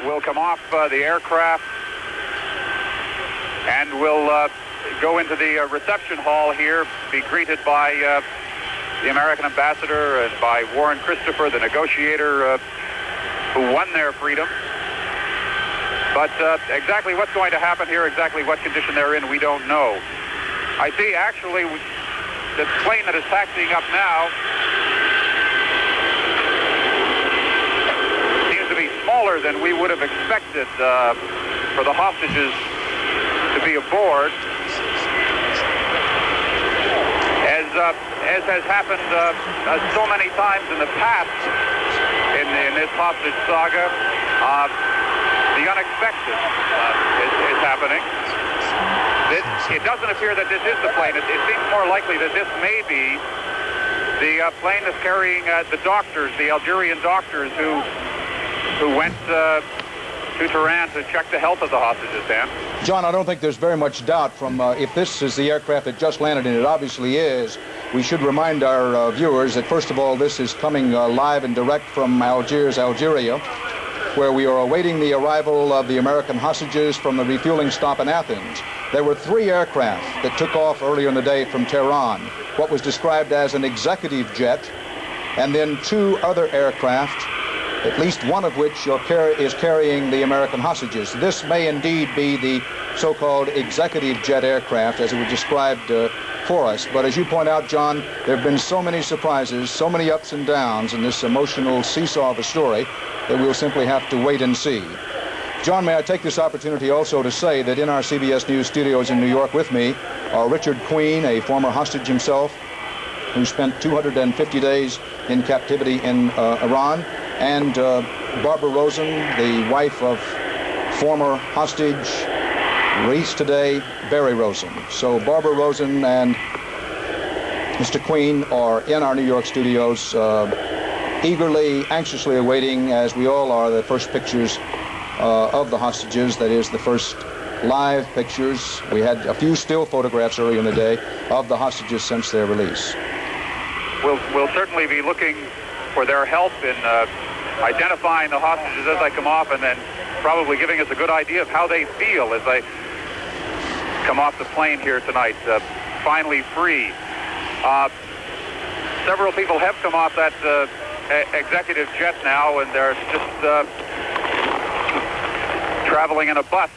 will come off the aircraft and will go into the reception hall here, be greeted by the American ambassador and by Warren Christopher, the negotiator who won their freedom. But exactly what's going to happen here, exactly what condition they're in, we don't know. I see actually the plane that is taxiing up now seems to be smaller than we would have expected for the hostages to be aboard. As has happened so many times in the past in this hostage saga, the unexpected is happening. It doesn't appear that this is the plane. It seems more likely that this may be the plane that's carrying the doctors, the Algerian doctors who went to Tehran to check the health of the hostages, Dan. John, I don't think there's very much doubt from if this is the aircraft that just landed, and it obviously is. We should remind our viewers that, first of all, this is coming live and direct from Algiers, Algeria, where we are awaiting the arrival of the American hostages from the refueling stop in Athens. There were 3 aircraft that took off earlier in the day from Tehran, what was described as an executive jet, and then 2 other aircraft, at least one of which is carrying the American hostages. This may indeed be the so-called executive jet aircraft, as it was described for us. But as you point out, John, there have been so many surprises, so many ups and downs in this emotional seesaw of a story that we'll simply have to wait and see. John, may I take this opportunity also to say that in our CBS News studios in New York with me are Richard Queen, a former hostage himself, who spent 250 days in captivity in Iran, and Barbara Rosen, the wife of former hostage, released today, Barry Rosen. So Barbara Rosen and Mr. Queen are in our New York studios, eagerly, anxiously awaiting, as we all are, the first pictures of the hostages, that is, the first live pictures. We had a few still photographs earlier in the day of the hostages since their release. We'll certainly be looking for their help in identifying the hostages as they come off, and then probably giving us a good idea of how they feel as they come off the plane here tonight, finally free. Several people have come off that executive jet now, and they're just traveling in a bus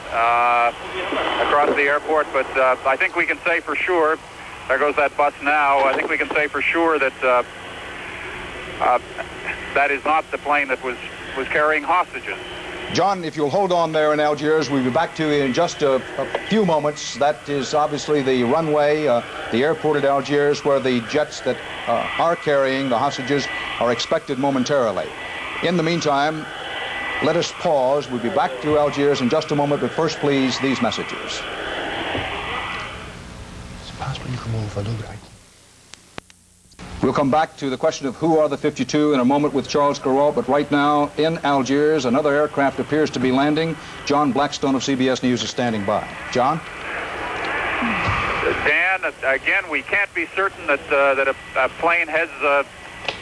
across the airport, but I think we can say for sure, there goes that bus now, I think we can say for sure that that is not the plane that was carrying hostages. John, if you'll hold on there in Algiers, we'll be back to you in just a few moments. That is obviously the runway, the airport at Algiers, where the jets that are carrying the hostages are expected momentarily. In the meantime, let us pause. We'll be back to Algiers in just a moment, but first, please, these messages. We'll come back to the question of who are the 52 in a moment with Charles Garraud, but right now in Algiers, another aircraft appears to be landing. John Blackstone of CBS News is standing by. John? Dan, again, we can't be certain that a plane has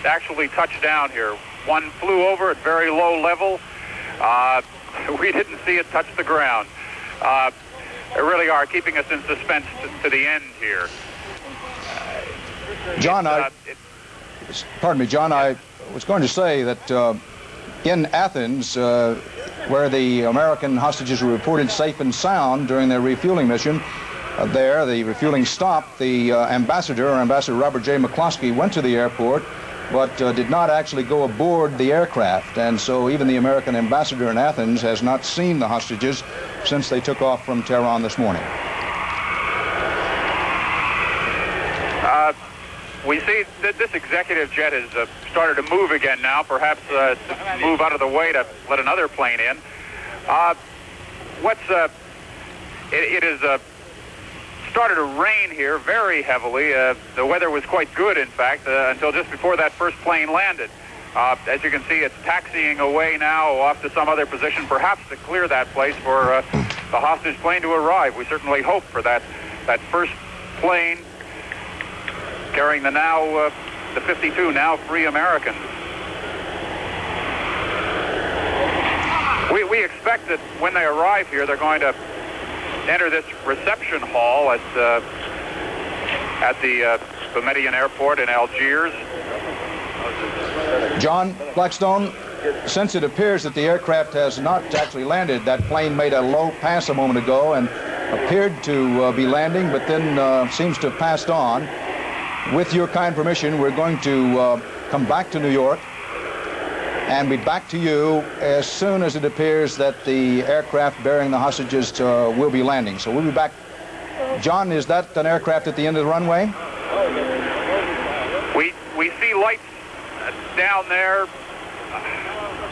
actually touched down here. One flew over at very low level. We didn't see it touch the ground. They really are keeping us in suspense to the end here. John, pardon me, John, I was going to say that in Athens, where the American hostages were reported safe and sound during their refueling mission, the refueling stop, the Ambassador Robert J. McCloskey, went to the airport, but did not actually go aboard the aircraft. And so even the American ambassador in Athens has not seen the hostages since they took off from Tehran this morning. We see that this executive jet has started to move again now, perhaps to move out of the way to let another plane in. It has started to rain here very heavily. The weather was quite good, in fact, until just before that first plane landed. As you can see, it's taxiing away now off to some other position, perhaps to clear that place for the hostage plane to arrive. We certainly hope for that first plane carrying the 52 now free Americans. We expect that when they arrive here, they're going to enter this reception hall at the Bamedian Airport in Algiers. John Blackstone, since it appears that the aircraft has not actually landed, that plane made a low pass a moment ago and appeared to be landing, but then seems to have passed on. With your kind permission, we're going to come back to New York and be back to you as soon as it appears that the aircraft bearing the hostages will be landing. So we'll be back. John, is that an aircraft at the end of the runway? We see lights down there.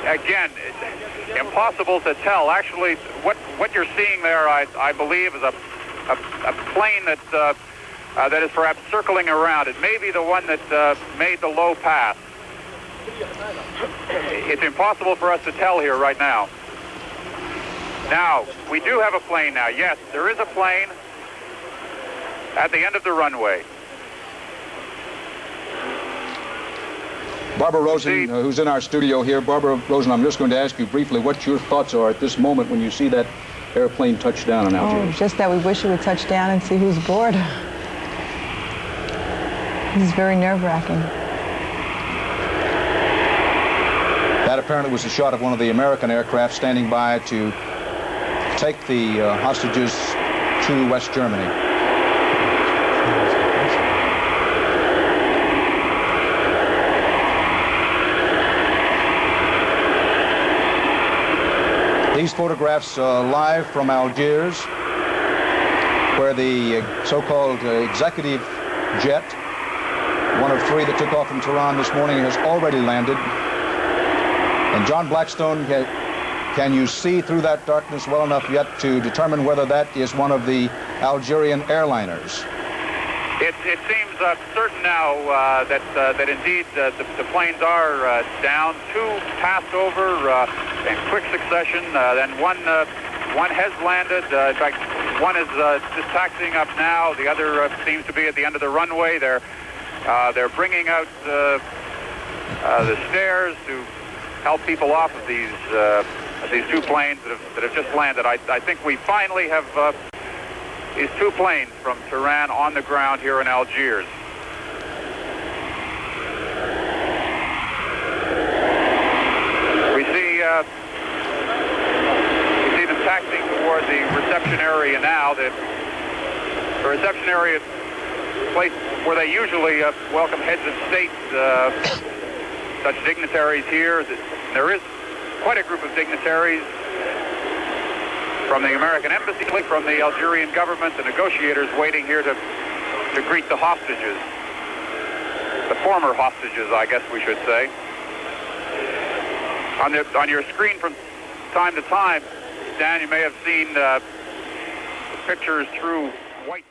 Again, impossible to tell. Actually, what you're seeing there, I believe, is a plane that is perhaps circling around. It may be the one that made the low pass. It's impossible for us to tell here right now. Now, we do have a plane now. Yes, there is a plane at the end of the runway. Barbara Rosen, who's in our studio here. Barbara Rosen, I'm just going to ask you briefly what your thoughts are at this moment when you see that airplane touch down in Algiers. Oh, just that we wish it would touch down and see who's aboard. This is very nerve-wracking. That apparently was a shot of one of the American aircraft standing by to take the hostages to West Germany. These photographs live from Algiers, where the so-called executive jet, one of three that took off from Tehran this morning, has already landed. And John Blackstone, can you see through that darkness well enough yet to determine whether that is one of the Algerian airliners? It seems certain now that indeed the planes are down. Two passed over in quick succession. Then one has landed. In fact, one is just taxiing up now. The other seems to be at the end of the runway. They're bringing out the stairs to help people off of these two planes that have just landed. I think we finally have these two planes from Tehran on the ground here in Algiers. We see them taxiing toward the reception area now. The reception area, place where they usually welcome heads of state, such dignitaries here. There is quite a group of dignitaries from the American embassy, from the Algerian government, the negotiators waiting here to greet the hostages. The former hostages, I guess we should say. On your screen from time to time, Dan, you may have seen pictures through white